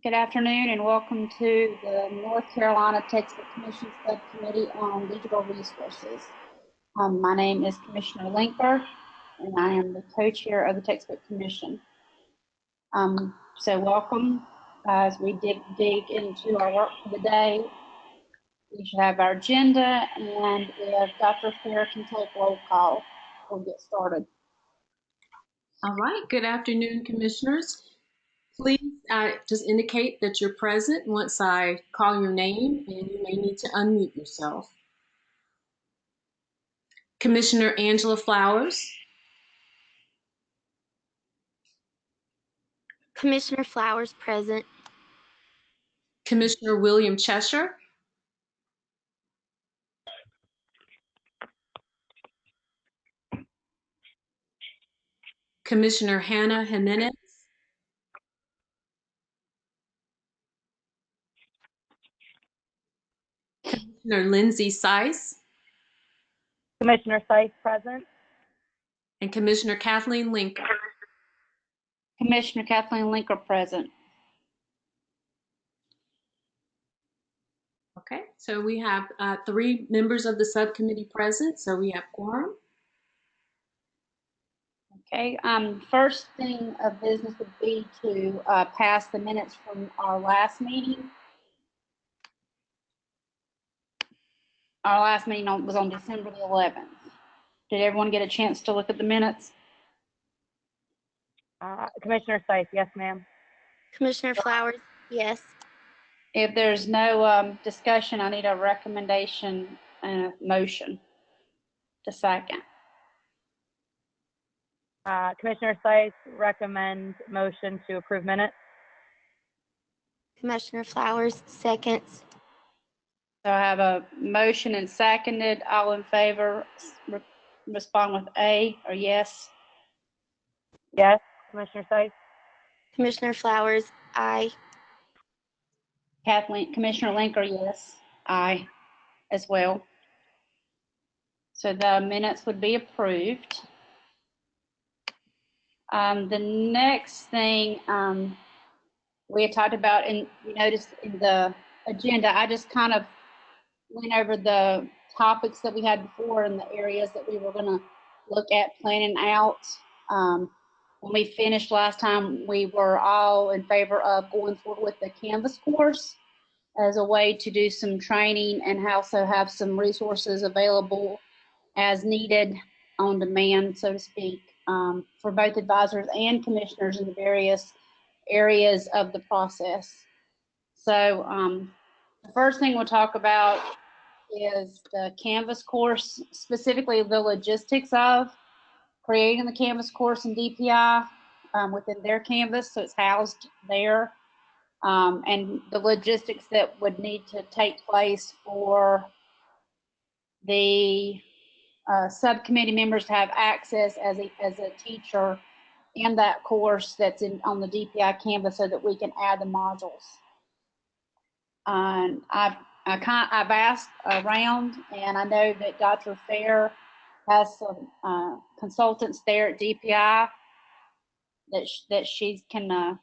Good afternoon and welcome to the North Carolina Textbook Commission Subcommittee on Digital Resources. My name is Commissioner Linker and I am the co-chair of the Textbook Commission. So welcome as we dig into our work for the day. We should have our agenda, and if Dr. Fair can take roll call, we'll get started. All right, good afternoon, commissioners. Please just indicate that you're present once I call your name, and you may need to unmute yourself. Commissioner Angela Flowers. Commissioner Flowers, present. Commissioner William Cheshire. Commissioner Hannah Jimenez. Commissioner Lindsay Seiss. Commissioner Seiss, present. And Commissioner Kathleen Linker. Commissioner Kathleen Linker, present. Okay, so we have 3 members of the subcommittee present, so we have quorum. Okay, first thing of business would be to pass the minutes from our last meeting. Our last meeting was on December the 11th. Did everyone get a chance to look at the minutes? Commissioner Seiss, yes, ma'am. Commissioner Flowers, yes. If there's no discussion, I need a recommendation and a motion to second. Commissioner Seiss, recommend motion to approve minutes. Commissioner Flowers, seconds. So I have a motion and seconded. All in favor, respond with A or yes. Yes. Commissioner Seiss. Commissioner Flowers, aye. Commissioner Linker, yes. Aye as well. So the minutes would be approved. The next thing we had talked about, and you noticed in the agenda, I just kind of went over the topics that we had before and the areas that we were going to look at planning out. When we finished last time, we were all in favor of going forward with the Canvas course as a way to do some training and also have some resources available as needed on demand, so to speak, for both advisors and commissioners in the various areas of the process. So the first thing we'll talk about is the Canvas course, specifically the logistics of creating the Canvas course in DPI within their Canvas, so it's housed there, and the logistics that would need to take place for the subcommittee members to have access as a teacher in that course that's on the DPI Canvas so that we can add the modules. And I've asked around, and I know that Dr. Fair has some consultants there at DPI that she can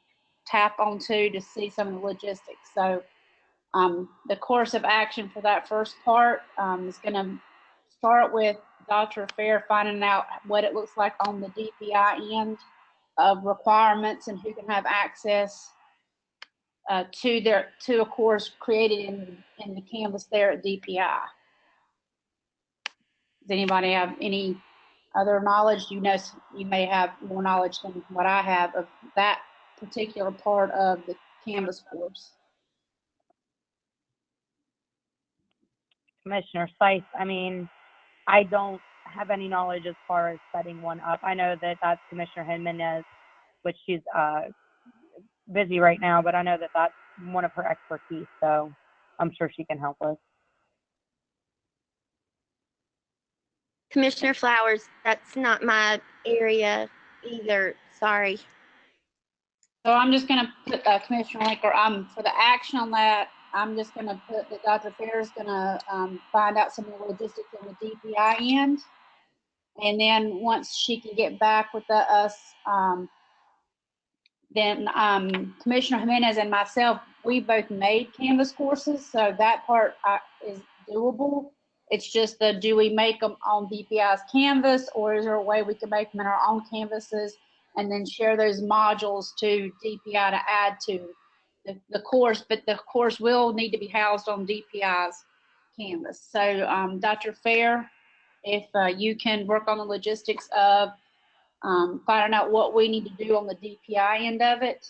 tap onto to see some of the logistics. So the course of action for that first part is going to start with Dr. Fair finding out what it looks like on the DPI end of requirements and who can have access to a course created in the Canvas there at DPI. Does anybody have any other knowledge? You may have more knowledge than what I have of that particular part of the Canvas course. Commissioner Seiss, I mean, I don't have any knowledge as far as setting one up. I know that that's Commissioner Jimenez, which she's busy right now, but I know that that's one of her expertise, so I'm sure she can help us. Commissioner Flowers, that's not my area either, sorry. So I'm just going to put Commissioner Linker, for the action on that, I'm just going to put that Dr. Fair is going to find out some of the logistics on the DPI end. And then once she can get back with us then Commissioner Jimenez and myself, we both made Canvas courses, so that part is doable. It's just do we make them on DPI's Canvas, or is there a way we can make them in our own Canvases and then share those modules to DPI to add to the course? But the course will need to be housed on DPI's Canvas. So Dr. Fair, if you can work on the logistics of finding out what we need to do on the DPI end of it.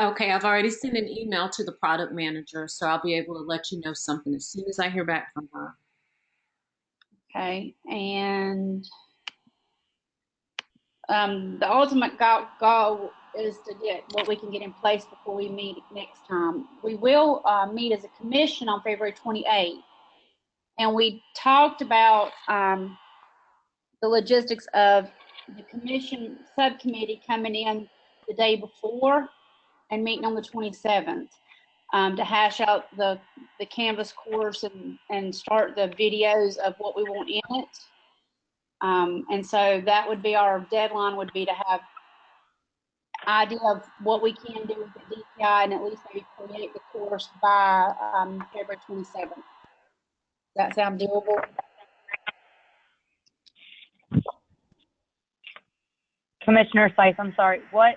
Okay, I've already sent an email to the product manager, so I'll be able to let you know something as soon as I hear back from her. Okay, and the ultimate goal is to get what we can get in place before we meet next time. We will meet as a commission on February 28th, and we talked about the logistics of the commission subcommittee coming in the day before and meeting on the 27th to hash out the Canvas course and start the videos of what we want in it. And so that would be our deadline, would be to have idea of what we can do with the DPI and at least maybe create the course by February 27th. Does that sound doable? Commissioner Seiss, I'm sorry, what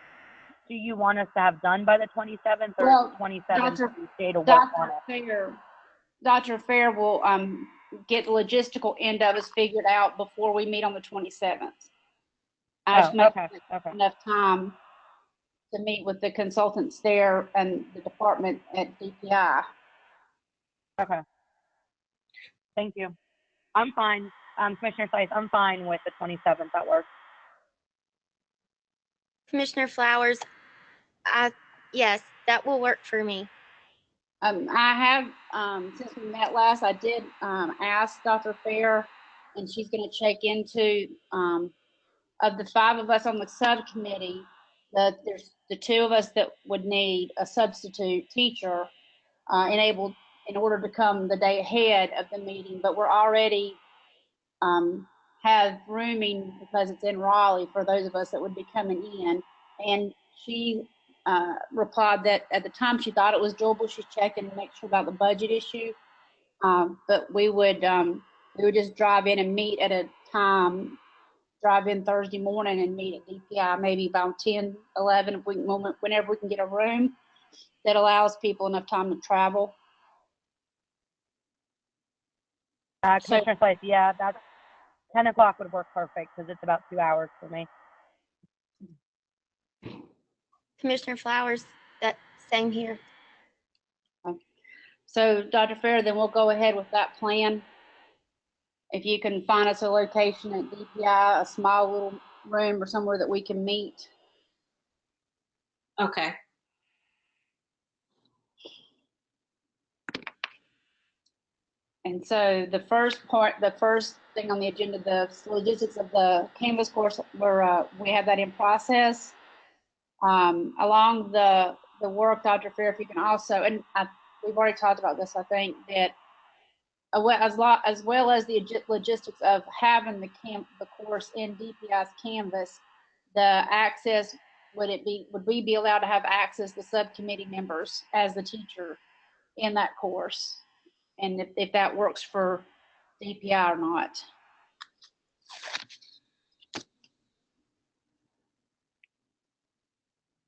do you want us to have done by the 27th, or Well, 27th day to work on it? Dr. Fair will get the logistical end of us figured out before we meet on the 27th. I just make enough time to meet with the consultants there and the department at DPI. Okay. Thank you. I'm fine. Commissioner Seiss, I'm fine with the 27th. That works. Commissioner Flowers, yes, that will work for me. I have, since we met last, I did ask Dr. Fair, and she's going to check into, of the 5 of us on the subcommittee, there's the 2 of us that would need a substitute teacher enabled in order to come the day ahead of the meeting, but we're already have rooming because it's in Raleigh for those of us that would be coming in. And she replied that at the time she thought it was doable. She's checking to make sure about the budget issue. But we would just drive in and meet at a time, drive in Thursday morning and meet at DPI maybe about 10, 11, if we can, whenever we can get a room that allows people enough time to travel. Commissioner Seiss, yeah, that's 10 o'clock would work perfect because it's about 2 hours for me. Commissioner Flowers, that same here. So Dr. Fair, then we'll go ahead with that plan. If you can find us a location at DPI, a small little room or somewhere that we can meet. Okay. And so the first thing on the agenda, the logistics of the Canvas course, we have that in process. Along the work, Dr. Fair, if you can also, and we've already talked about this, I think, that as well as the logistics of having the course in DPI's Canvas, the access, would we be allowed to have access, the subcommittee members as the teacher in that course? And if that works for DPI or not.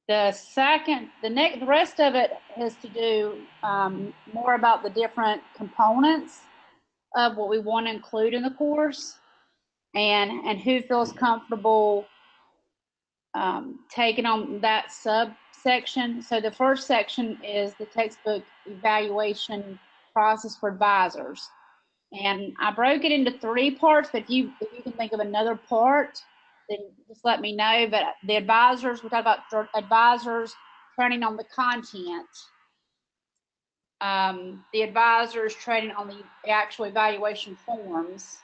The rest of it has to do more about the different components of what we want to include in the course, and who feels comfortable taking on that subsection. So the first section is the textbook evaluation process for advisors. And I broke it into 3 parts, but if you can think of another part, then just let me know. But the advisors, we talk about advisors training on the content. The advisors training on the actual evaluation forms.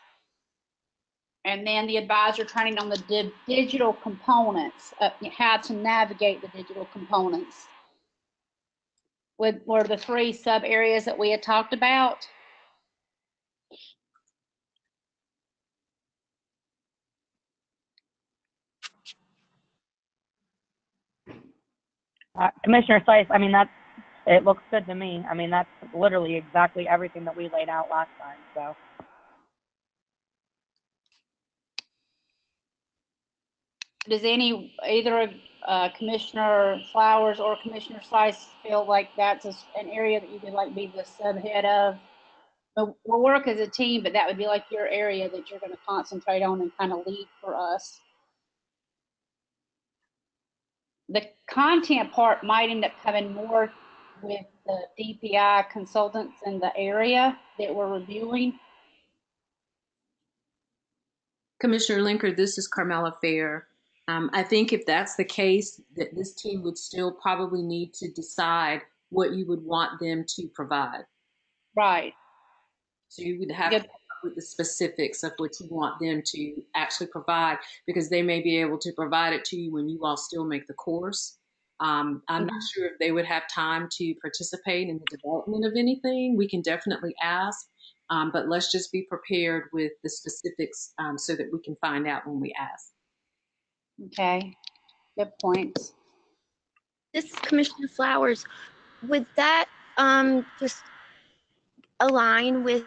And then the advisor training on the digital components, how to navigate the digital components. Were the 3 sub areas that we had talked about. Commissioner Slice, I mean, it looks good to me. I mean, that's literally exactly everything that we laid out last time, so. Does either of Commissioner Flowers or Commissioner Slice feel like that's an area that you could like be the subhead of? We'll work as a team, but that would be like your area that you're going to concentrate on and kind of lead for us. The content part might end up coming more with the DPI consultants in the area that we're reviewing. Commissioner Linker, this is Carmela Fair. I think if that's the case, that this team would still probably need to decide what you would want them to provide. Right. So you would have to come up with the specifics of what you want them to actually provide, because they may be able to provide it to you when you all still make the course. I'm not sure if they would have time to participate in the development of anything. We can definitely ask, but let's just be prepared with the specifics so that we can find out when we ask. Okay, good point. This is Commissioner Flowers. Would that just align with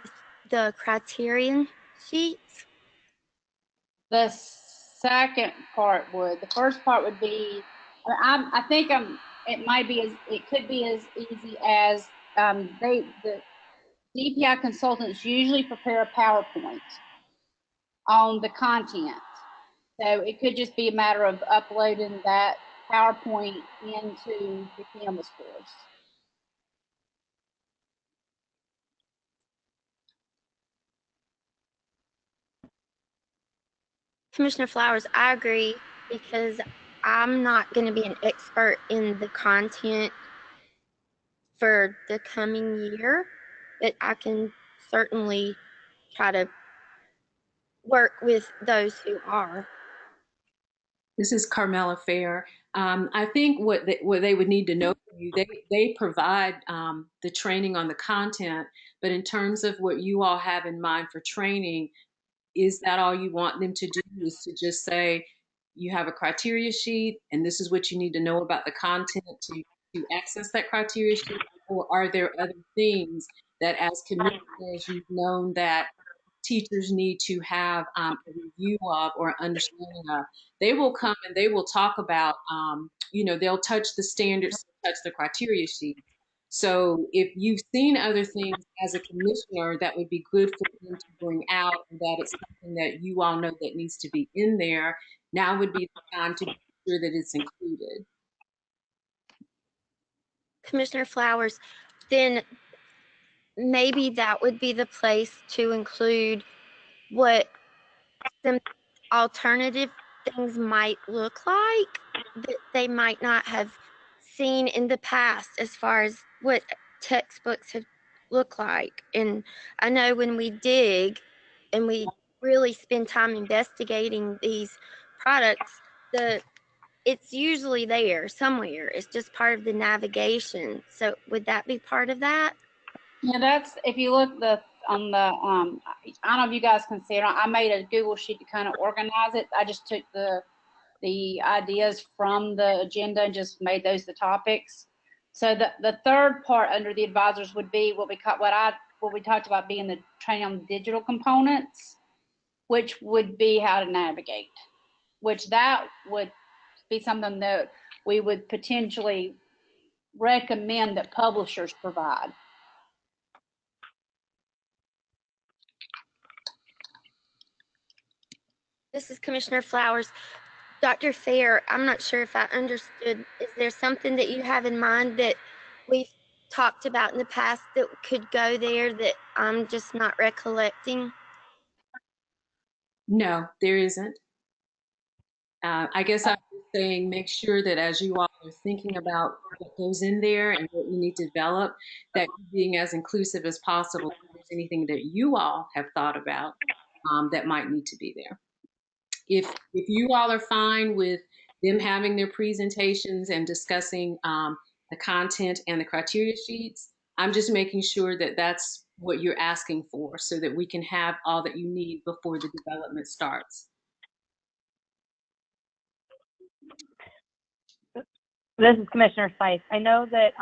the criterion sheets? The second part would. The first part would be. I think it could be as easy as the DPI consultants usually prepare a PowerPoint on the content. So it could just be a matter of uploading that PowerPoint into the Canvas course. Commissioner Flowers, I agree, because I'm not going to be an expert in the content for the coming year, but I can certainly try to work with those who are. This is Carmela Fair. I think what they would need to know from you, they provide the training on the content, but in terms of what you all have in mind for training, is that all you want them to do, is to just say, you have a criteria sheet and this is what you need to know about the content to access that criteria sheet? Or are there other things that as commissioners you've known that teachers need to have a review of or understanding of? They will come and they will talk about, they'll touch the standards, touch the criteria sheet. So if you've seen other things as a commissioner that would be good for them to bring out, and that it's something that you all know that needs to be in there, now would be the time to be sure that it's included. Commissioner Flowers, then maybe that would be the place to include what some alternative things might look like that they might not have seen in the past, as far as what textbooks have looked like. And I know when we dig and we really spend time investigating these products, it's usually there somewhere. It's just part of the navigation. So would that be part of that? Yeah, that's, if you look on the, I don't know if you guys can see it. I made a Google sheet to kind of organize it. I just took the ideas from the agenda and just made those the topics. So the third part under the advisors would be what we talked about being the training on digital components, which would be how to navigate, which that would be something that we would potentially recommend that publishers provide. This is Commissioner Flowers. Dr. Fair, I'm not sure if I understood. Is there something that you have in mind that we've talked about in the past that could go there that I'm just not recollecting? No, there isn't. I guess I'm just saying, make sure that as you all are thinking about what goes in there and what you need to develop, that you're being as inclusive as possible. If there's anything that you all have thought about that might need to be there. If you all are fine with them having their presentations and discussing the content and the criteria sheets, I'm just making sure that that's what you're asking for, so that we can have all that you need before the development starts. This is Commissioner Sykes. I know that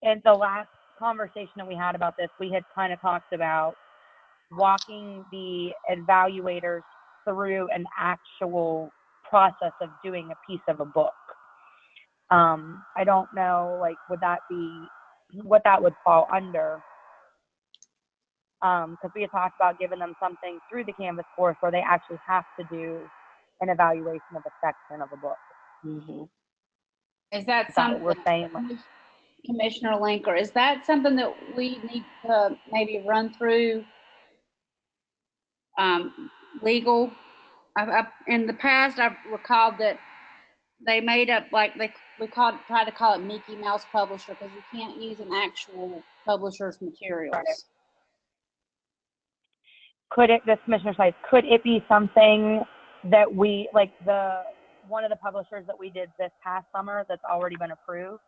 in the last conversation that we had about this, we had kind of talked about walking the evaluators through an actual process of doing a piece of a book. I don't know, like, would that be what that would fall under? Because we had talked about giving them something through the Canvas course where they actually have to do an evaluation of a section of a book. Mhm. Is that Is that something, what we're saying? Commissioner Linker, is that something that we need to maybe run through legal? In the past, I've recalled that they made up, like, tried to call it Mickey Mouse Publisher because you can't use an actual publisher's materials. Could it, this Commissioner Sykes, could it be something that we, like one of the publishers that we did this past summer that's already been approved?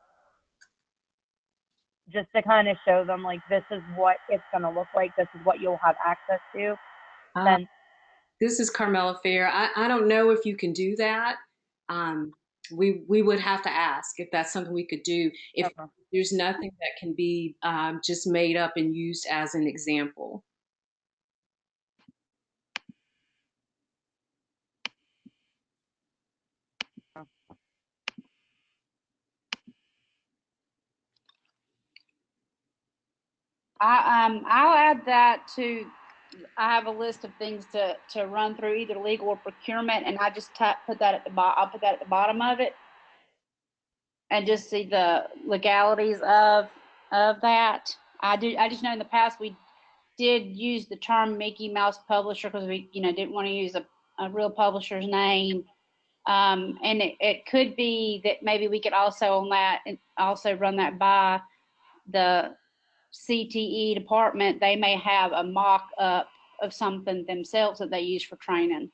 Just to kind of show them, like, this is what it's going to look like. This is what you'll have access to. Then This is Carmela Fair. I don't know if you can do that. We would have to ask if that's something we could do. If there's nothing that can be just made up and used as an example. I'll add that to. I have a list of things to run through, either legal or procurement, and I just put that at the bottom. I'll put that at the bottom of it, and just see the legalities of that. I just know in the past we did use the term Mickey Mouse Publisher because we didn't want to use a real publisher's name. And it could be that maybe we could also on that and also run that by the CTE department. They may have a mock up of something themselves that they use for training.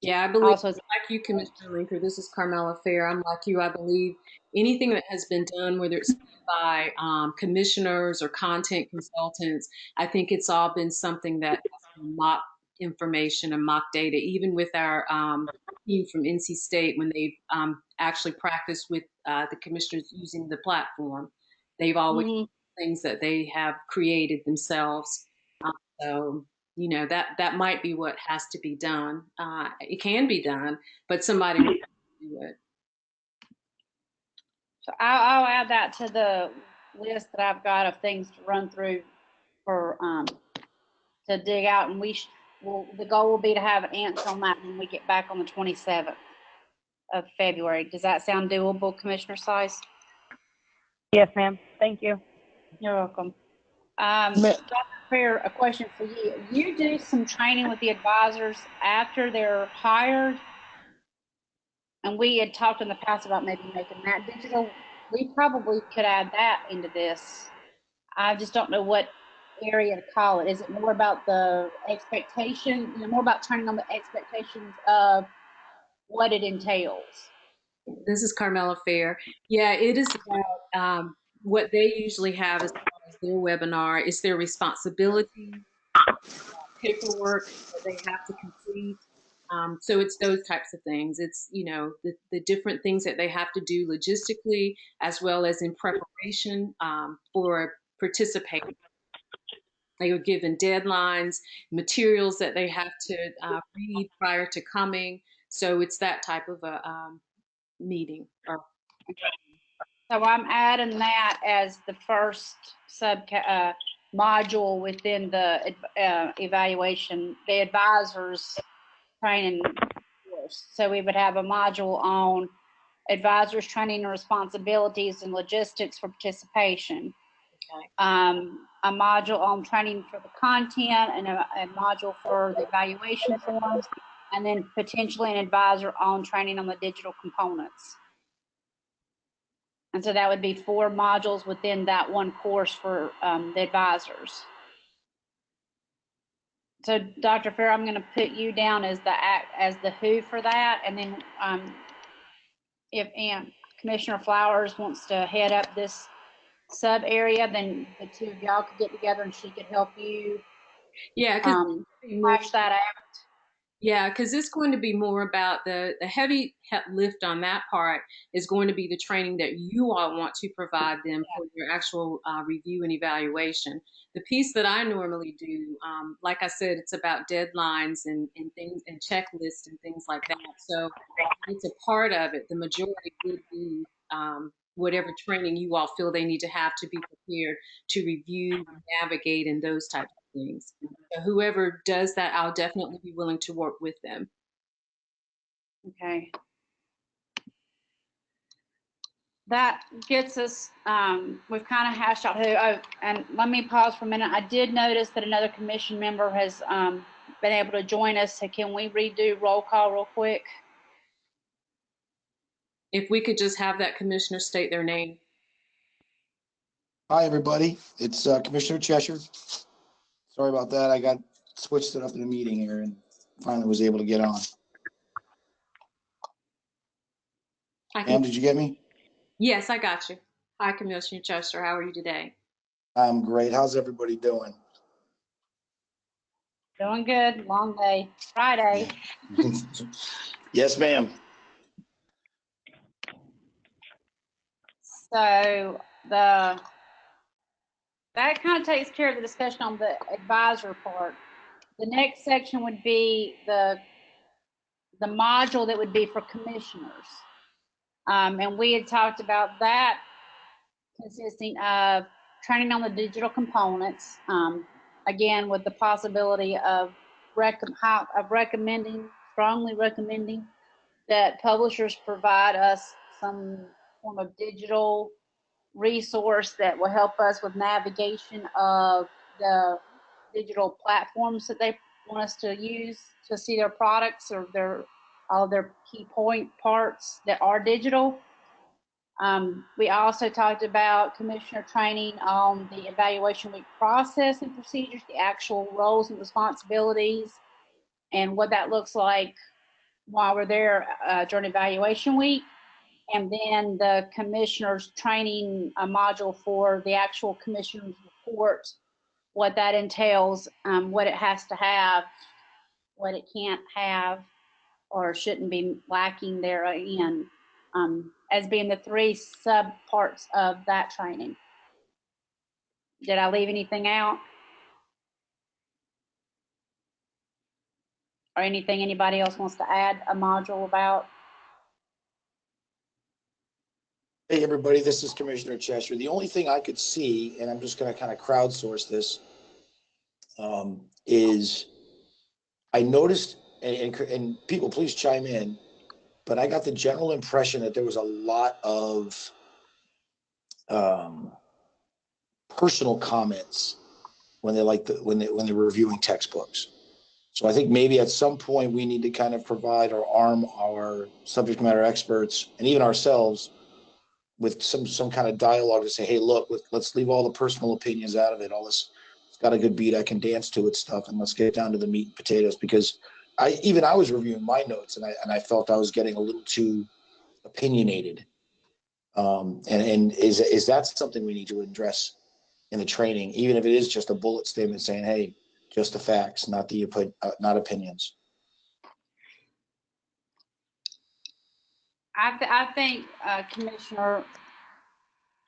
Yeah, I believe, Also, like you, Commissioner Linker, this is Carmela Fair. I'm like you. I believe anything that has been done, whether it's by commissioners or content consultants, I think it's all been something that mock information and mock data, even with our team from NC State, when they've actually practiced with the commissioners using the platform, they've always things that they have created themselves. So that might be what has to be done. It can be done, but somebody will do it. so I'll add that to the list that I've got of things to run through for to dig out, and the goal will be to have an answer on that when we get back on the 27th of February. Does that sound doable, Commissioner Sykes? yes, ma'am. Thank you. You're welcome. Dr. Fair, a question for you. You do some training with the advisors after they're hired, and we had talked in the past about maybe making that digital. We probably could add that into this. I just don't know what area to call it. Is it more about the expectation, more about training on the expectations of what it entails? This is Carmela Fair. Yeah, it is about what they usually have as far as their webinar is their responsibility, paperwork that they have to complete. So it's those types of things. It's, the different things that they have to do logistically as well as in preparation for participating. They were given deadlines, materials that they have to read prior to coming. So it's that type of a meeting. So I'm adding that as the first module within the evaluation, the advisors training course. So we would have a module on advisors training and responsibilities and logistics for participation. Okay. A module on training for the content and a module for the evaluation forms, and then potentially an advisor on training on the digital components. And so that would be 4 modules within that one course for the advisors. So Dr. Fair, I'm going to put you down as the who for that, and then if Commissioner Flowers wants to head up this sub area, then the two of y'all could get together and she could help you. Yeah, hash that out. Yeah, because it's going to be more about the heavy lift on that part is going to be the training that you all want to provide them for your actual review and evaluation. The piece that I normally do, like I said, it's about deadlines and things and checklists and things like that. So it's a part of it. The majority would be whatever training you all feel they need to have to be prepared to review, navigate, and those types of things. So whoever does that, I'll definitely be willing to work with them. Okay. That gets us, we've kind of hashed out who, oh, and let me pause for a minute. I did notice that another commission member has been able to join us. So can we redo roll call real quick? If we could just have that commissioner state their name. Hi, everybody. It's Commissioner Cheshire. Sorry about that. I got switched it up in the meeting here and finally was able to get on. Ma'am, did you get me? Yes, I got you. Hi, Commissioner Chester. How are you today? I'm great. How's everybody doing? Doing good. Long day. Friday. Yes, ma'am. So that kind of takes care of the discussion on the advisor part. The next section would be the module that would be for commissioners. And we had talked about that consisting of training on the digital components, again, with the possibility of strongly recommending that publishers provide us some form of digital resource that will help us with navigation of the digital platforms that they want us to use to see their products or all their key parts that are digital. We also talked about commissioner training on the evaluation week process and procedures, the actual roles and responsibilities, and what that looks like while we're there during evaluation week. And then the commissioner's training module for the actual commissioner's report, what that entails, what it has to have, what it can't have, or shouldn't be lacking therein, as being the three sub parts of that training. Did I leave anything out? Or anything anybody else wants to add a module about? Hey, everybody. This is Commissioner Cheshire. The only thing I could see, and I'm just going to kind of crowdsource this, is I noticed, and people please chime in, but I got the general impression that there was a lot of personal comments when they're when they're reviewing textbooks. So I think maybe at some point we need to kind of provide or arm our subject matter experts and even ourselves with some kind of dialogue to say, hey, look, let's leave all the personal opinions out of it. All this, it's got a good beat, I can dance to it stuff, and let's get down to the meat and potatoes. Because I was reviewing my notes and I felt I was getting a little too opinionated. And is that something we need to address in the training, even if it is just a bullet statement saying, hey, just the facts, not opinions. I think, Commissioner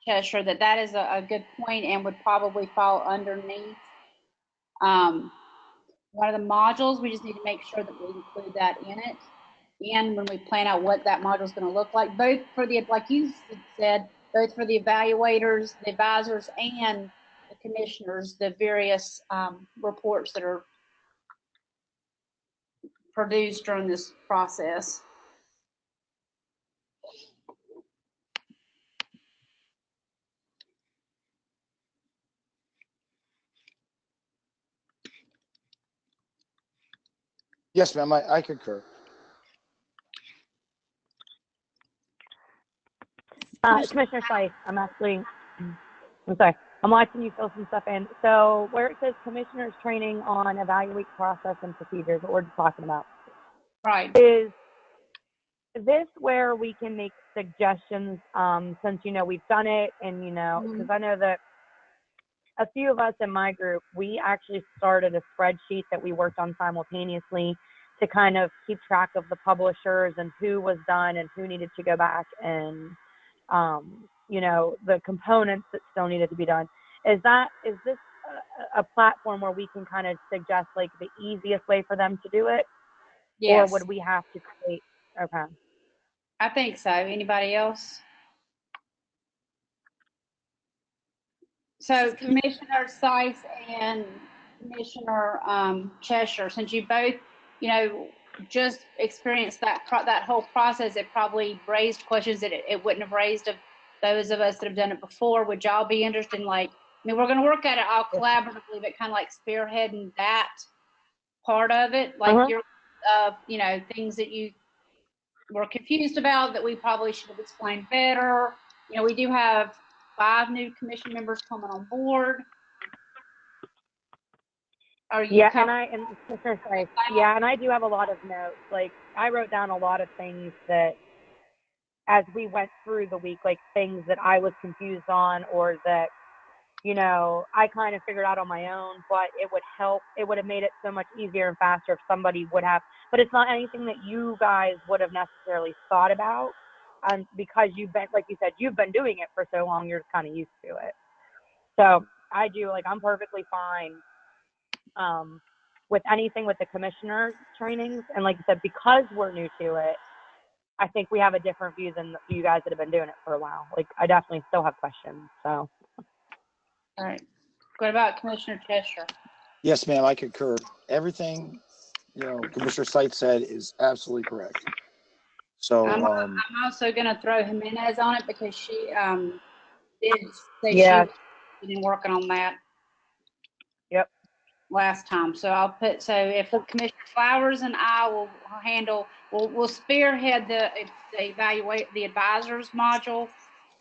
Cheshire, that is a good point and would probably fall underneath one of the modules. We just need to make sure that we include that in it. And when we plan out what that module is going to look like, both for like you said, both for the evaluators, the advisors, and the commissioners, the various reports that are produced during this process. Yes, ma'am, I concur. Commissioner Slice, I'm sorry, I'm watching you fill some stuff in. So where it says commissioners training on evaluate process and procedures, what we're just talking about. Right. Is this where we can make suggestions, since, we've done it and, because I know that a few of us in my group, we actually started a spreadsheet that we worked on simultaneously to kind of keep track of the publishers and who was done and who needed to go back and, you know, the components that still needed to be done. Is this a platform where we can kind of suggest like the easiest way for them to do it? Yes. Or would we have to create? Okay. I think so. Anybody else? So Commissioner Sykes and Commissioner Cheshire, since you both, you know, just experienced that whole process, it probably raised questions that it wouldn't have raised of those of us that have done it before. Would y'all be interested in, like, I mean, we're going to work at it all collaboratively, but kind of like spearheading that part of it, like your, you know, things that you were confused about that we probably should have explained better. You know, we do have 5 new commission members coming on board. Are you and I do have a lot of notes. Like, I wrote down a lot of things that, as we went through the week, like things that I was confused on or that, you know, I kind of figured out on my own, but it would have made it so much easier and faster if somebody would have, but it's not anything that you guys would have necessarily thought about. Because you've been, like you said, you've been doing it for so long, you're kind of used to it. So I do, like, I'm perfectly fine with anything with the commissioner trainings. And like you said, because we're new to it, I think we have a different view than you guys that have been doing it for a while. Like, I definitely still have questions. So. All right. What about Commissioner Cheshire? Yes, ma'am, I concur. Everything, you know, Commissioner Sykes said is absolutely correct. So I'm also going to throw Jimenez on it because she did say she's been working on that. Yep. Last time. So I'll put, so if Commissioner Flowers and I will handle, we'll spearhead the evaluate the advisors module,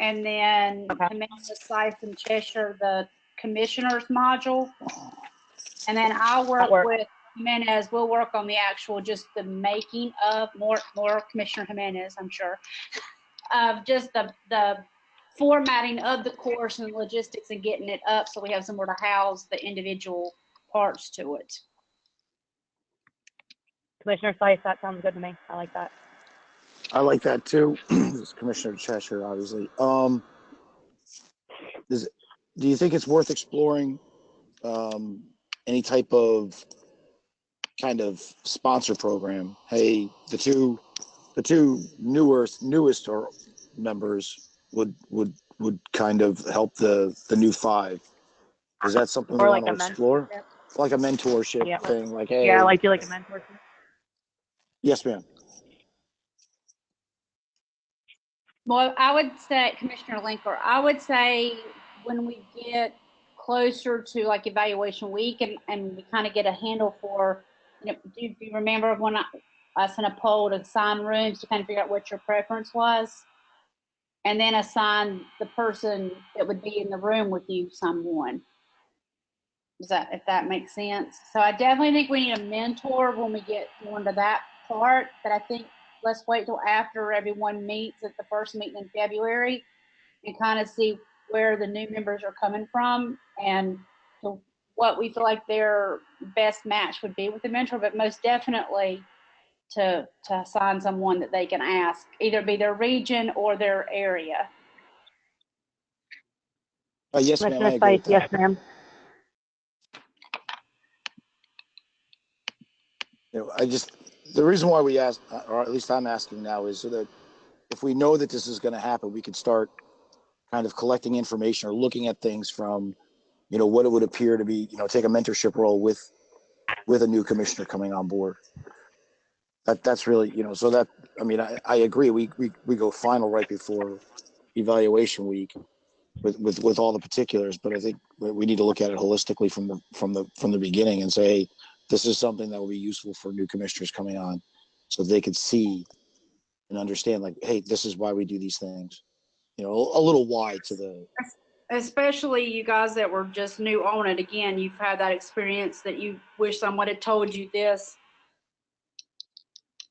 and then Jimenez, Sykes, and Cheshire the commissioners module, and then I'll work with Jimenez. We'll work on the actual, just the making of more Commissioner Jimenez, I'm sure, of just the formatting of the course and logistics and getting it up so we have somewhere to house the individual parts to it. Commissioner Sykes, that sounds good to me. I like that. I like that too. Commissioner Cheshire, obviously. Do you think it's worth exploring any type of kind of sponsor program? Hey, the two newest or members would kind of help the new 5. Is that something we want to explore? Like a mentorship thing, like, hey. Yeah, like, do you like a mentorship? Yes, ma'am. Well, I would say, Commissioner Linker, I would say when we get closer to like evaluation week and we kind of get a handle for, you know, do you remember when I sent a poll to assign rooms to kind of figure out what your preference was? And then assign the person that would be in the room with you someone. If that makes sense? So I definitely think we need a mentor when we get more into that part, but I think let's wait till after everyone meets at the first meeting in February and kind of see where the new members are coming from and what we feel like their best match would be with the mentor, but most definitely to assign someone that they can ask, either be their region or their area. Yes, ma'am. I agree with that. Yes, ma'am. You know, the reason why we ask, or at least I'm asking now, is so that if we know that this is going to happen, we can start kind of collecting information or looking at things from, you know, what it would appear to be, you know, take a mentorship role with a new commissioner coming on board. That's really, you know, so that, I mean, I agree. We go final right before evaluation week with all the particulars, but I think we need to look at it holistically from the beginning and say, hey, this is something that will be useful for new commissioners coming on, so they could see and understand, like, hey, this is why we do these things. You know, a little why to the. Especially you guys that were just new on it. Again, you've had that experience that you wish someone had told you this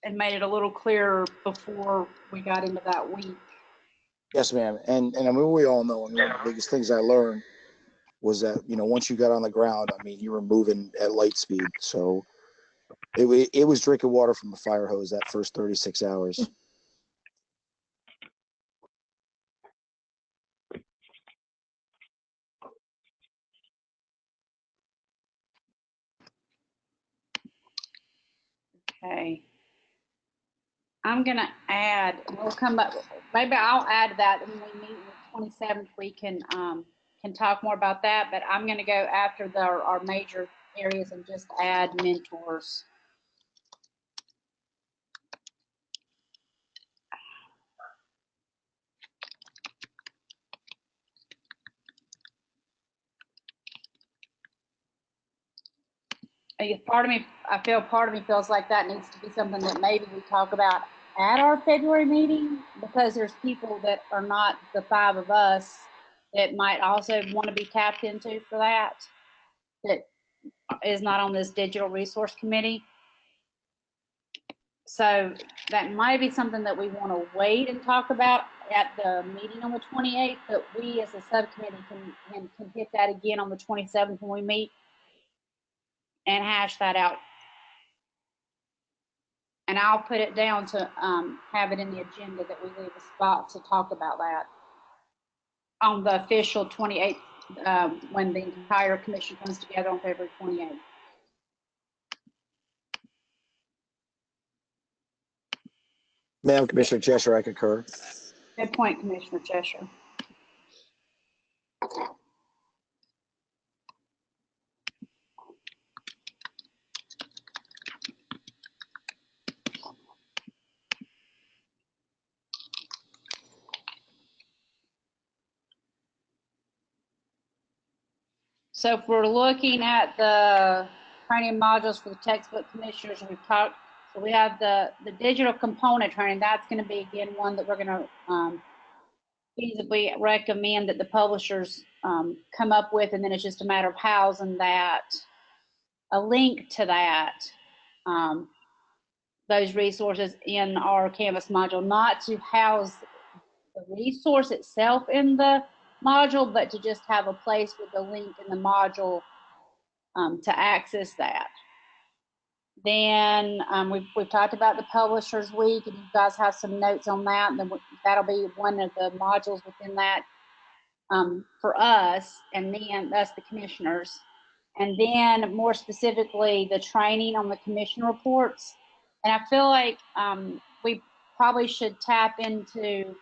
and made it a little clearer before we got into that week. Yes, ma'am. And I mean, we all know, I mean, one of the biggest things I learned was that, you know, once you got on the ground, I mean, you were moving at light speed. So It was drinking water from a fire hose that first 36 hours. Okay. I'm gonna add, we'll come up, maybe I'll add that when we meet on the 27th, we can talk more about that, but I'm gonna go after our major areas and just add mentors. I feel part of me feels like that needs to be something that maybe we talk about at our February meeting, because there's people that are not the 5 of us that might also want to be tapped into for that is not on this digital resource committee. So that might be something that we want to wait and talk about at the meeting on the 28th, but we as a subcommittee can hit that again on the 27th when we meet and hash that out. And I'll put it down to have it in the agenda that we leave a spot to talk about that on the official 28th, when the entire commission comes together on February 28th. Madam Commissioner Cheshire, I concur. Good point, Commissioner Cheshire. So if we're looking at the training modules for the textbook commissioners, we've talked, so we have the digital component training. That's going to be, again, one that we're going to feasibly recommend that the publishers come up with, and then it's just a matter of housing that, a link to that, those resources in our Canvas module, not to house the resource itself in the module, but to just have a place with the link in the module to access that. Then we've talked about the Publishers Week, and you guys have some notes on that, and then that'll be one of the modules within that for us, and then that's the commissioners. And then more specifically, the training on the commission reports. And I feel like we probably should tap into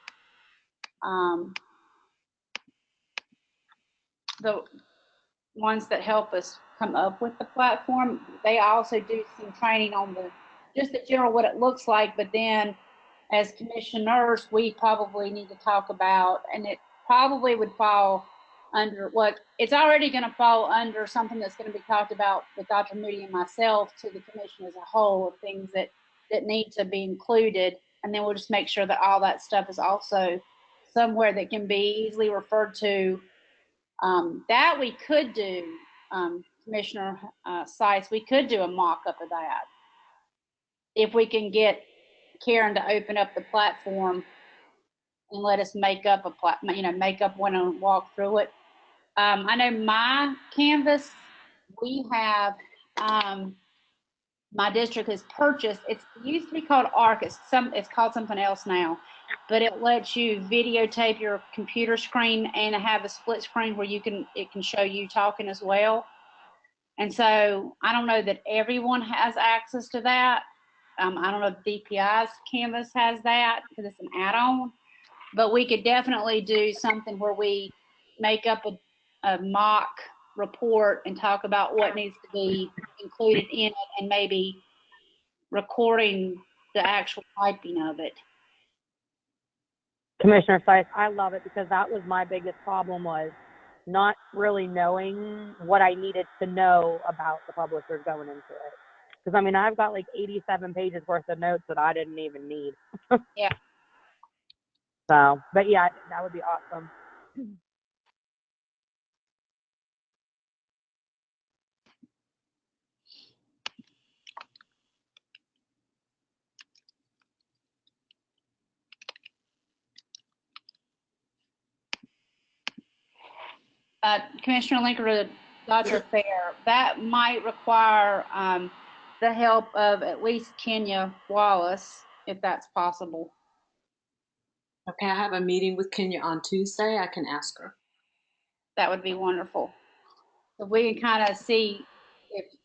the ones that help us come up with the platform. They also do some training on just the general what it looks like, but then as commissioners, we probably need to talk about, and it probably would fall under it's already going to fall under something that's going to be talked about with Dr. Moody and myself to the commission as a whole, of things that need to be included. And then we'll just make sure that all that stuff is also somewhere that can be easily referred to. That we could do, Commissioner Sykes, we could do a mock-up of that if we can get Karen to open up the platform and let us make up make up one and walk through it. I know my Canvas, we have, my district has purchased, it used to be called ARC, it's called something else now, but it lets you videotape your computer screen and have a split screen where it can show you talking as well. And so I don't know that everyone has access to that. I don't know if DPI's Canvas has that because it's an add-on, but we could definitely do something where we make up a mock report and talk about what needs to be included in it, and maybe recording the actual typing of it. Commissioner Sykes, I love it, because that was my biggest problem, was not really knowing what I needed to know about the publishers going into it. Because, I mean, I've got like 87 pages worth of notes that I didn't even need. Yeah. So, but yeah, that would be awesome. Commissioner Linker to Dr. Fair, that might require the help of at least Kenya Wallace, if that's possible. Okay, I have a meeting with Kenya on Tuesday. I can ask her. That would be wonderful. So we can kind of see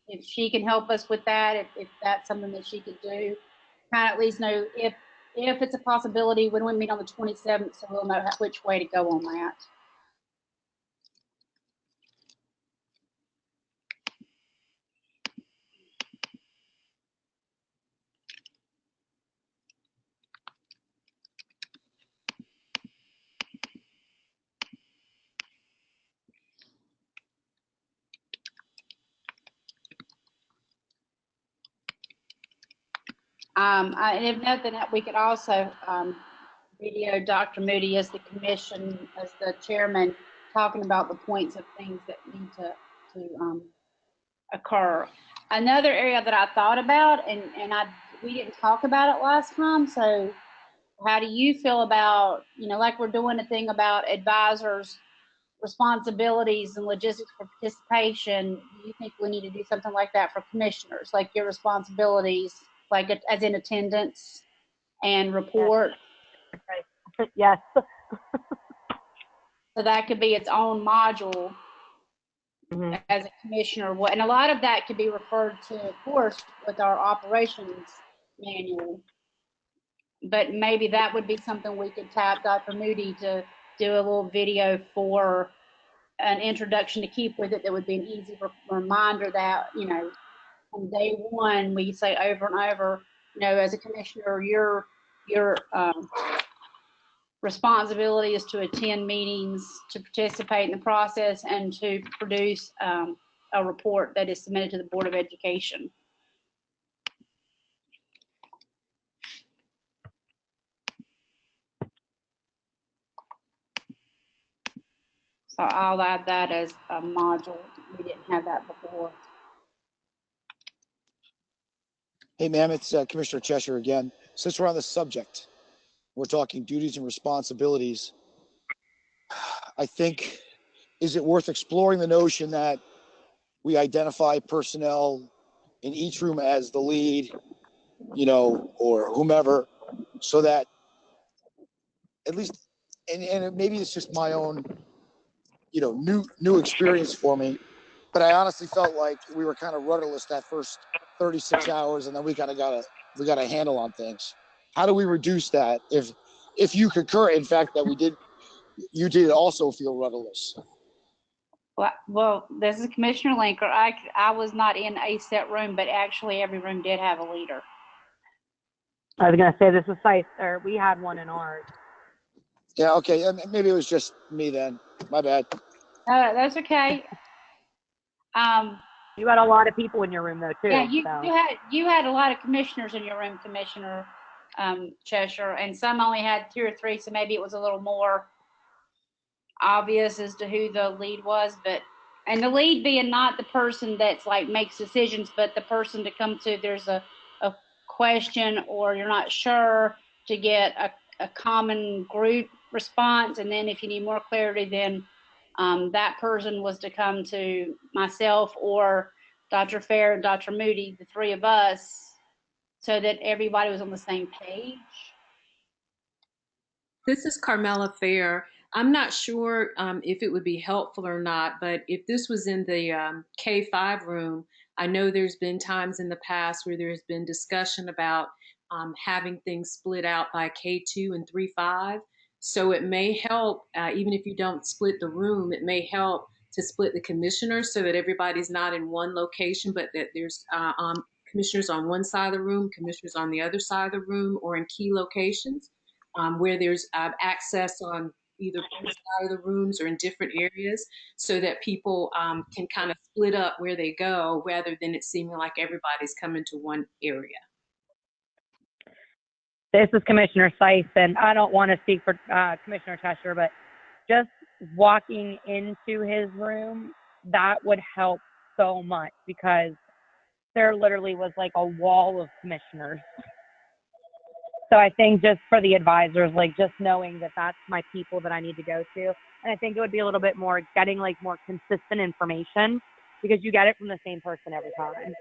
if she can help us with that, if that's something that she could do. Kind of at least know if it's a possibility when we meet on the 27th, so we'll know which way to go on that. And if nothing, we could also video Dr. Moody as the commission, as the chairman, talking about the points of things that need to occur. Another area that I thought about, and we didn't talk about it last time, so how do you feel about, like we're doing a thing about advisors' responsibilities and logistics for participation? Do you think we need to do something like that for commissioners, like your responsibilities, like as in attendance and report? Yes. Yes. So that could be its own module as a commissioner. And a lot of that could be referred to, of course, with our operations manual. But maybe that would be something we could tap Dr. Moody to do a little video for an introduction to keep with it. That would be an easy reminder that, on day one, we say over and over, as a commissioner, your responsibility is to attend meetings, to participate in the process, and to produce a report that is submitted to the Board of Education. So I'll add that as a module. We didn't have that before. Hey, ma'am, it's Commissioner Cheshire again. Since we're on the subject, we're talking duties and responsibilities. I think, is it worth exploring the notion that we identify personnel in each room as the lead, or whomever, so that at least, and maybe it's just my own, new experience for me, but I honestly felt like we were kind of rudderless that first 36 hours, and then we got a handle on things. How do we reduce that? If you concur, in fact, that you did also feel rudderless. Well, this is Commissioner Linker. I was not in a set room, but actually every room did have a leader. I was going to say this was or we had one in ours. Yeah, okay. Maybe it was just me then. My bad. That's okay. You had a lot of people in your room though too. Yeah, you had a lot of commissioners in your room, Commissioner Cheshire, and some only had 2 or 3, so maybe it was a little more obvious as to who the lead was. And the lead being not the person that's like makes decisions, but the person to come to, there's a question or you're not sure, to get a common group response. And then if you need more clarity, then that person was to come to myself or Dr. Fair and Dr. Moody, the 3 of us, so that everybody was on the same page. This is Carmela Fair. I'm not sure if it would be helpful or not, but if this was in the K5 room, I know there's been times in the past where there's been discussion about having things split out by K2 and 3-5. So it may help, even if you don't split the room, it may help to split the commissioners so that everybody's not in one location, but that there's commissioners on one side of the room, commissioners on the other side of the room, or in key locations where there's access on either both sides of the rooms or in different areas, so that people can kind of split up where they go rather than it seeming like everybody's coming to one area. This is Commissioner Seiss, and I don't want to speak for Commissioner Cheshire, but just walking into his room, that would help so much, because there literally was like a wall of commissioners. So I think just for the advisors, like just knowing that that's my people that I need to go to. And I think it would be a little bit more getting like more consistent information, because you get it from the same person every time.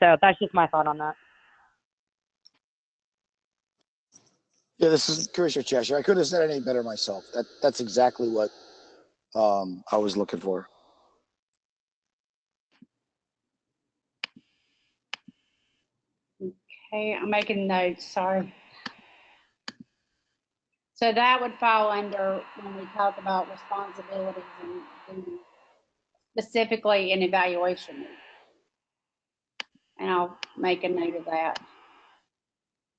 So that's just my thought on that. Yeah, this is Commissioner Cheshire. I couldn't have said it any better myself. That's exactly what I was looking for. Okay, I'm making notes, sorry. So that would fall under when we talk about responsibilities and duties, specifically in evaluation. And I'll make a note of that.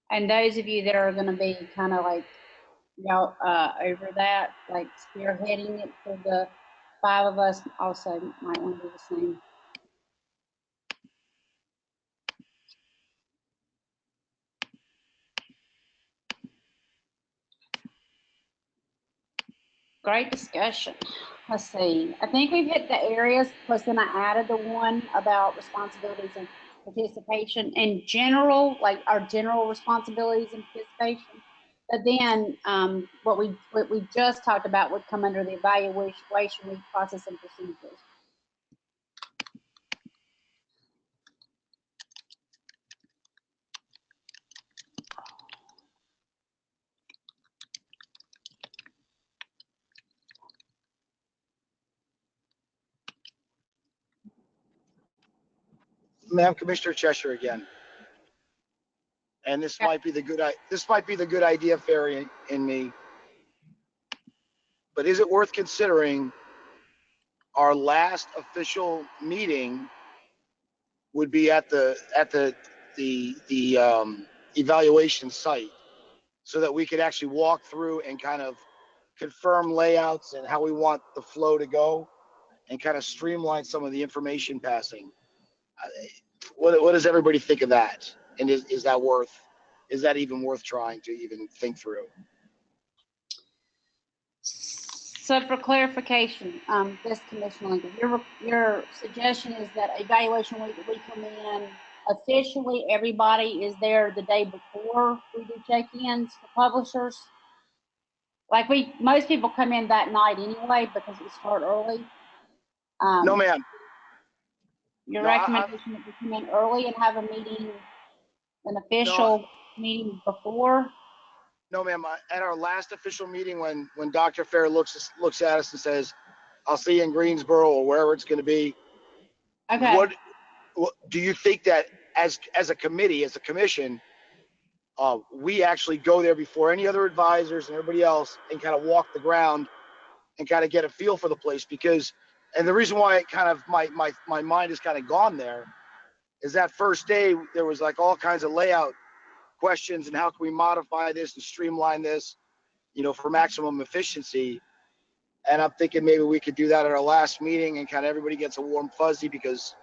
And those of you that are going to be kind of like, y'all, over that, like spearheading it for the 5 of us, also might want to do the same. Great discussion. Let's see. I think we've hit the areas, plus then I added the one about responsibilities and participation in general, like our general responsibilities and participation. But then what we just talked about would come under the evaluation week process and procedures. Ma'am, Commissioner Cheshire again. And this might be the good idea fairy in me. But is it worth considering our last official meeting would be at the evaluation site, so that we could actually walk through and kind of confirm layouts and how we want the flow to go, and kind of streamline some of the information passing. What does everybody think of that? And is that even worth trying to even think through? So for clarification, this Commissioner Lincoln, your suggestion is that evaluation week, we come in officially, everybody is there the day before we do check-ins for publishers? Like most people come in that night anyway because we start early. No, ma'am. Your No, recommendation that we come in early and have a meeting, an official meeting before? No, ma'am. At our last official meeting, when Dr. Fair looks at us and says, "I'll see you in Greensboro," or wherever it's going to be. Okay. What do you think that as a committee, as a commission, we actually go there before any other advisors and everybody else, and kind of walk the ground and kind of get a feel for the place? Because, and the reason why it kind of my mind is kind of gone there is that first day there was like all kinds of layout questions and how can we modify this and streamline this, for maximum efficiency. And I'm thinking maybe we could do that at our last meeting, and kind of everybody gets a warm fuzzy because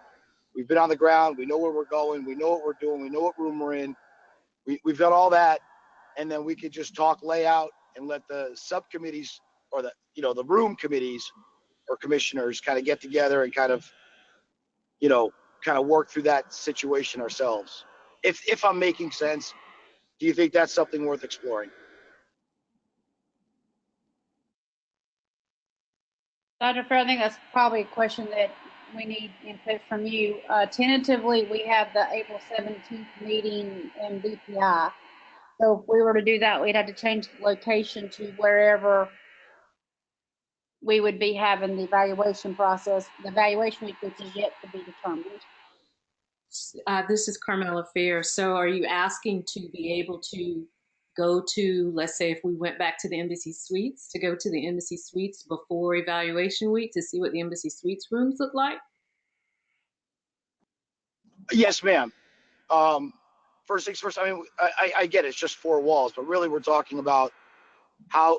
we've been on the ground, we know where we're going, we know what we're doing, we know what room we're in, we've done all that, and then we could just talk layout and let the subcommittees or the room committees or commissioners kind of get together and kind of work through that situation ourselves. If I'm making sense, do you think that's something worth exploring? Dr. Fair, I think that's probably a question that we need input from you. Tentatively, we have the April 17th meeting in DPI. So if we were to do that, we'd have to change the location to wherever we would be having the evaluation process, the evaluation week, which is yet to be determined. This is Carmela Fair. So are you asking to be able to go to, let's say if we went back to the Embassy Suites, to go to the Embassy Suites before evaluation week to see what the Embassy Suites rooms look like? Yes, ma'am. First things first, I mean, I get it, it's just 4 walls, but really we're talking about how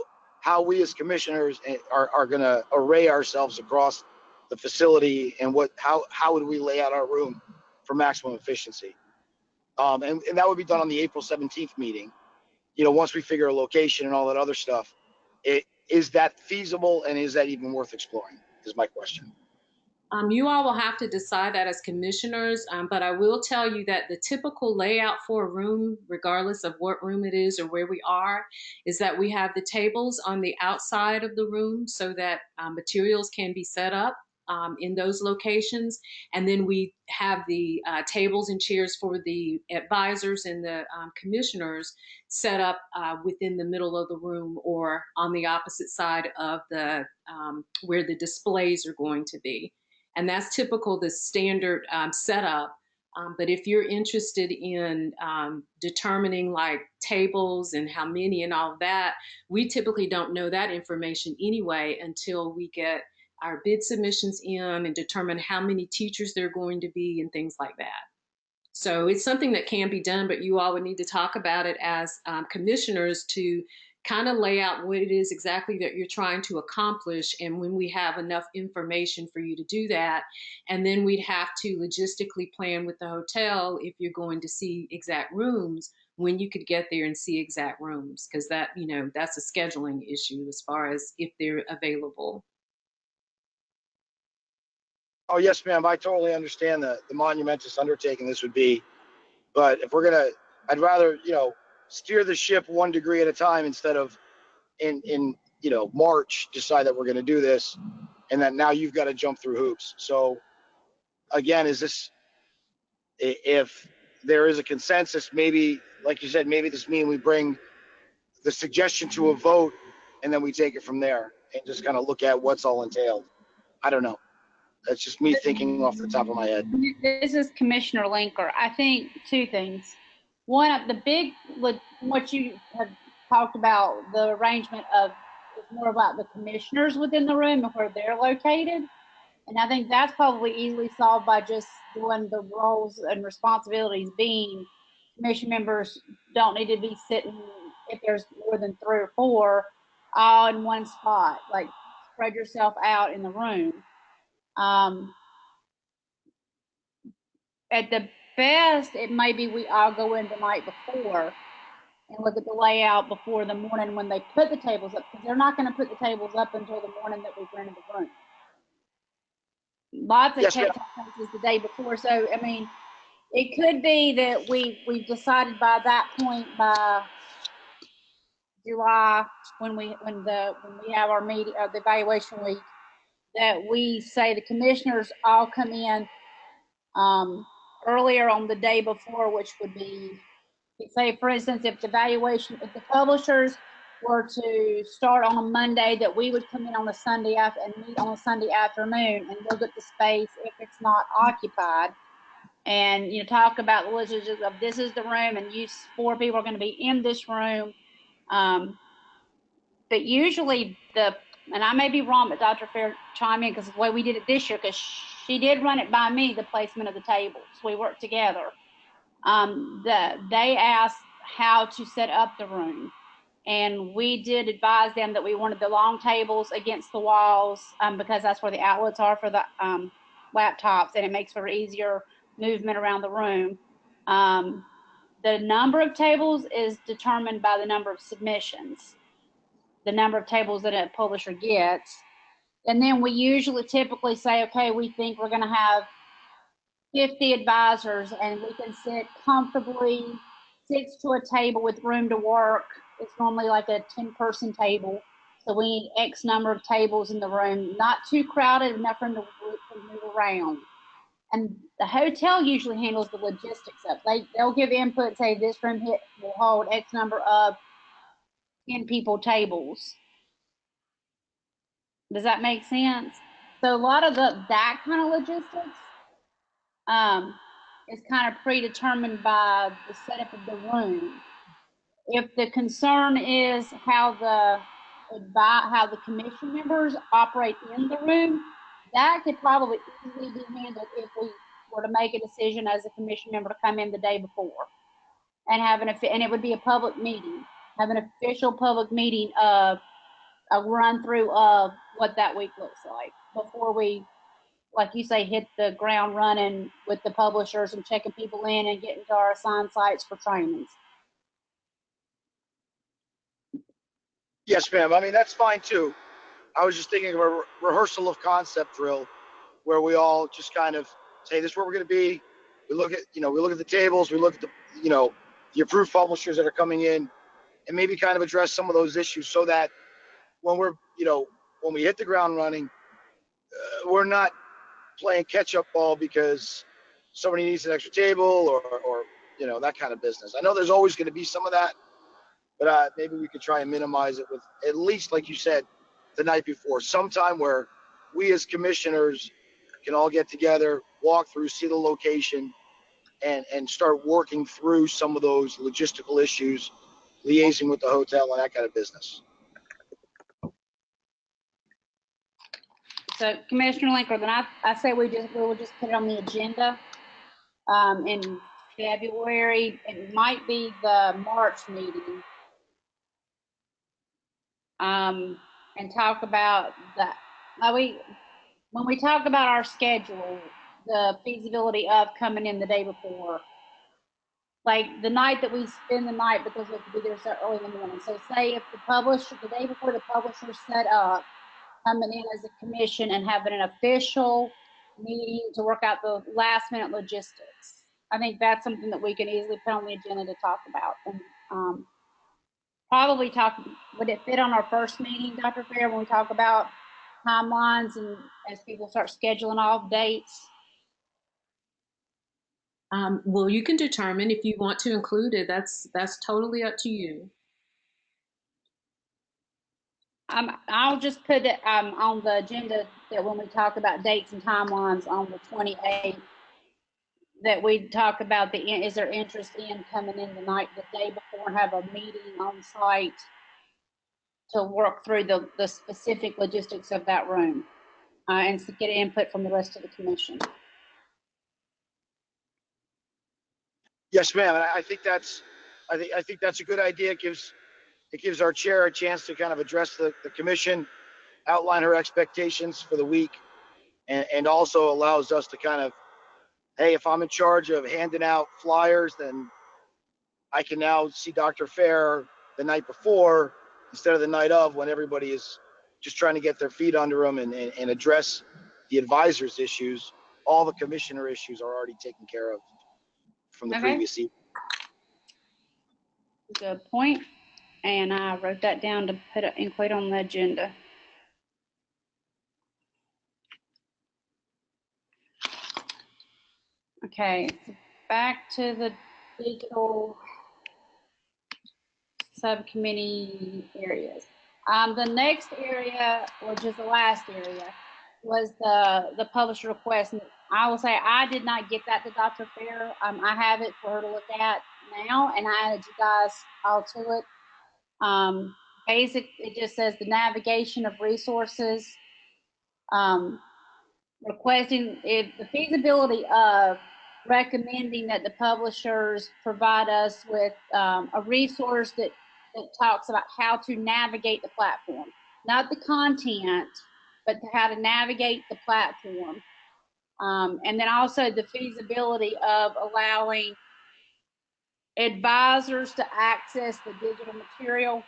we as commissioners are going to array ourselves across the facility, and how would we lay out our room for maximum efficiency. And that would be done on the April 17th meeting. Once we figure a location and all that other stuff, is that feasible, and is that even worth exploring, is my question. You all will have to decide that as commissioners, but I will tell you that the typical layout for a room, regardless of what room it is or where we are, is that we have the tables on the outside of the room so that materials can be set up in those locations. And then we have the tables and chairs for the advisors and the commissioners set up within the middle of the room or on the opposite side of the where the displays are going to be. And that's typical, the standard setup. But if you're interested in determining like tables and how many and all of that, we typically don't know that information anyway until we get our bid submissions in and determine how many teachers there are going to be and things like that. So it's something that can be done, but you all would need to talk about it as commissioners to kind of lay out what it is exactly that you're trying to accomplish, and when we have enough information for you to do that. And then we'd have to logistically plan with the hotel if you're going to see exact rooms, when you could get there and see exact rooms, because that, you know, that's a scheduling issue as far as if they're available. Oh, yes, ma'am. I totally understand the monumentous undertaking this would be. But if we're going to, I'd rather, steer the ship 1 degree at a time instead of in March, decide that we're going to do this. And then now you've got to jump through hoops. So again, if there is a consensus, maybe, like you said, maybe this means we bring the suggestion to a vote and then we take it from there and just kind of look at what's all entailed. I don't know. That's just me thinking off the top of my head. This is Commissioner Linker. I think 2 things. One, what you have talked about, the arrangement of, is more about the commissioners within the room and where they're located. And I think that's probably easily solved by just doing the roles and responsibilities being commission members don't need to be sitting, if there's more than 3 or 4, all in one spot. Like, spread yourself out in the room. At the best, it may be we all go in the night before and look at the layout before the morning when they put the tables up, because they're not going to put the tables up until the morning that we've rented the room. Lots of Yes, ma'am. cases the day before. So, I mean, it could be that we've decided by that point, by July, when we have our meeting, the evaluation week, that we say the commissioners all come in earlier on the day before, which would be, say, for instance, if the publishers were to start on a Monday, that we would come in on a Sunday and meet on a Sunday afternoon and look at the space if it's not occupied, and talk about the logistics of this is the room and you 4 people are going to be in this room. But usually and I may be wrong, but Dr. Fair chime in, because the way we did it this year, because she did run it by me, the placement of the tables. We worked together. They asked how to set up the room, and we did advise them that we wanted the long tables against the walls, because that's where the outlets are for the laptops, and it makes for easier movement around the room. The number of tables is determined by the number of submissions, the number of tables that a publisher gets. And then we typically say, okay, we think we're going to have 50 advisors and we can sit comfortably 6 to a table with room to work. It's normally like a 10-person table. So we need X number of tables in the room, not too crowded, enough room to move around. And the hotel usually handles the logistics of it. They'll give input, say this room will hold X number of 10 people tables. Does that make sense? So a lot of that kind of logistics is kind of predetermined by the setup of the room. If the concern is how the commission members operate in the room, that could probably easily be handled if we were to make a decision as a commission member to come in the day before and and it would be a public meeting, have an official public meeting of a run through of what that week looks like before we, like you say, hit the ground running with the publishers and checking people in and getting to our assigned sites for trainings. Yes, ma'am. I mean, that's fine too. I was just thinking of a rehearsal of concept drill where we all just kind of say, this is where we're going to be. We look at the tables, we look at the approved publishers that are coming in, and maybe kind of address some of those issues so that when we hit the ground running, we're not playing catch-up ball because somebody needs an extra table or that kind of business. I know there's always going to be some of that, but maybe we could try and minimize it with at least, like you said, the night before, sometime where we as commissioners can all get together, walk through, see the location, and start working through some of those logistical issues, liaising with the hotel and that kind of business. So Commissioner Linkler, then I say we will just put it on the agenda in February. It might be the March meeting. And talk about that. When we talk about our schedule, the feasibility of coming in the day before, like the night that we spend the night because we have to be there so early in the morning. So say if the day before the publisher set up, coming in as a commission and having an official meeting to work out the last minute logistics. I think that's something that we can easily put on the agenda to talk about. And probably would it fit on our first meeting, Dr. Fair, when we talk about timelines and as people start scheduling off dates? Well, you can determine if you want to include it. That's totally up to you. I'll just put it on the agenda that when we talk about dates and timelines on the 28th, that we talk about is there interest in coming in the day before and have a meeting on site to work through the specific logistics of that room and to get input from the rest of the commission. Yes, ma'am. And I think that's a good idea. It gives our chair a chance to kind of address the commission, outline her expectations for the week, and also allows us to kind of, hey, if I'm in charge of handing out flyers, then I can now see Dr. Fair the night before instead of the night of, when everybody is just trying to get their feet under them and address the advisors' issues. All the commissioner issues are already taken care of from the previous evening. Good point. And I wrote that down to include on the agenda. Okay, so back to the digital subcommittee areas. The next area, which is the last area, was the publisher request. And I will say I did not get that to Dr. Fair. I have it for her to look at now, and I added you guys all to it. It just says the navigation of resources, requesting the feasibility of recommending that the publishers provide us with a resource that talks about how to navigate the platform, not the content, but how to navigate the platform. And then also the feasibility of allowing advisors to access the digital material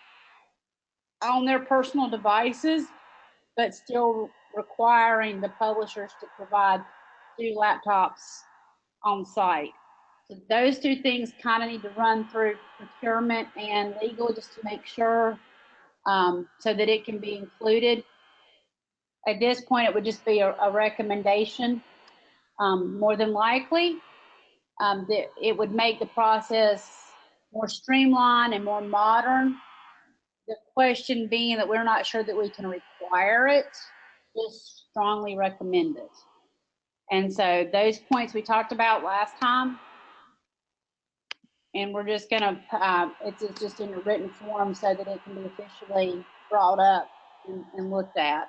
on their personal devices, but still requiring the publishers to provide 2 laptops on site. So those 2 things kind of need to run through procurement and legal just to make sure so that it can be included. At this point, it would just be a recommendation. More than likely, that it would make the process more streamlined and more modern. The question being that we're not sure that we can require it, just strongly recommend it. And so those points we talked about last time, and we're just gonna, it's just in a written form so that it can be officially brought up and looked at.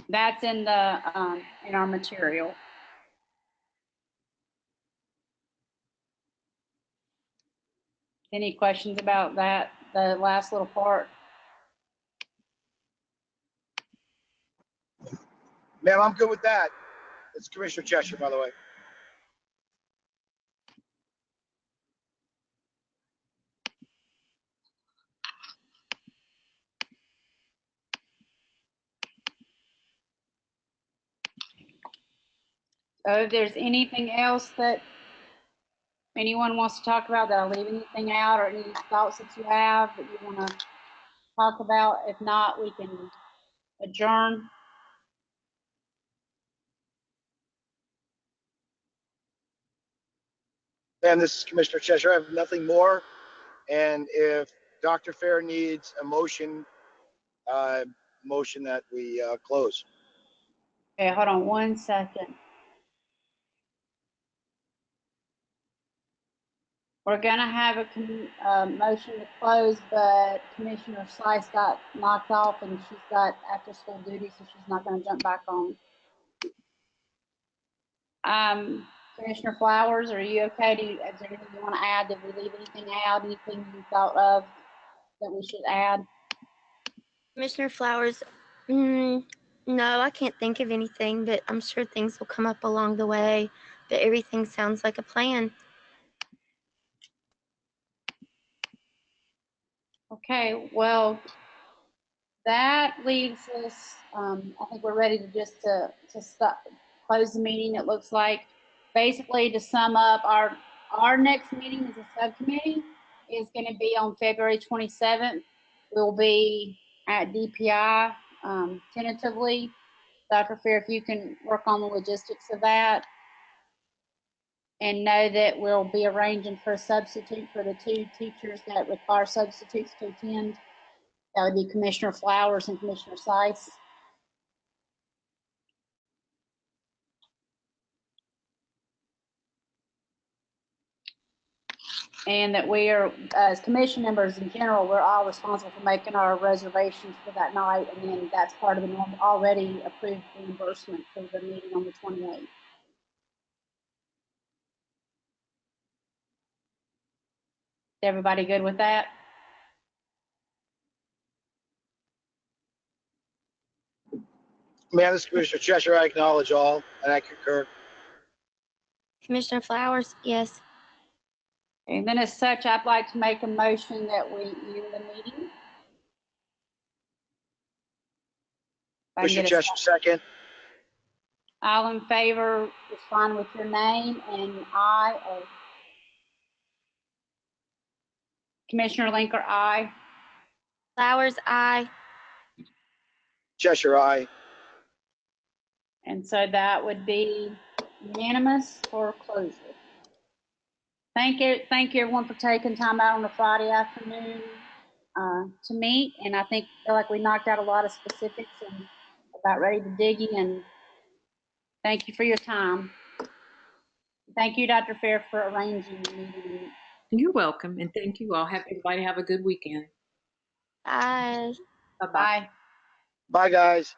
That's in our material. Any questions about that, the last little part? Ma'am, I'm good with that. It's Commissioner Cheshire, by the way. So if there's anything else that anyone wants to talk about, that I'll leave anything out, or any thoughts that you have that you want to talk about? If not, we can adjourn. And this is Commissioner Cheshire. I have nothing more. And if Dr. Fair needs a motion, motion that we close. Okay, hold on 1 second. We're gonna have a motion to close, but Commissioner Slice got knocked off and she's got after school duty, so she's not gonna jump back on. Commissioner Flowers, are you okay? Is there anything you want to add? Did we leave anything out? Anything you thought of that we should add? Commissioner Flowers, no, I can't think of anything, but I'm sure things will come up along the way. But everything sounds like a plan. Okay, well, that leaves us, I think we're ready to just to stop, close the meeting. It looks like basically to sum up, our next meeting as a subcommittee is going to be on February 27th. We'll be at DPI tentatively. Dr. Fair, if you can work on the logistics of that. And know that we'll be arranging for a substitute for the 2 teachers that require substitutes to attend. That would be Commissioner Flowers and Commissioner Seiss. And that we are, as commission members in general, we're all responsible for making our reservations for that night. And then that's part of the normal, already approved reimbursement for the meeting on the 28th. Everybody good with that? Man, this is Commissioner Cheshire. I acknowledge all and I concur. Commissioner Flowers, yes. And then as such, I'd like to make a motion that we end the meeting. Commissioner Cheshire, second. All in favor, respond with your name and aye. Commissioner Linker, aye. Flowers, aye. Cheshire, aye. And so that would be unanimous for closure. Thank you everyone for taking time out on a Friday afternoon to meet. And I feel like we knocked out a lot of specifics and about ready to dig in. Thank you for your time. Thank you, Dr. Fair, for arranging the meeting. You're welcome, and thank you all. Everybody have a good weekend. Bye. Bye-bye. Bye. Bye, guys.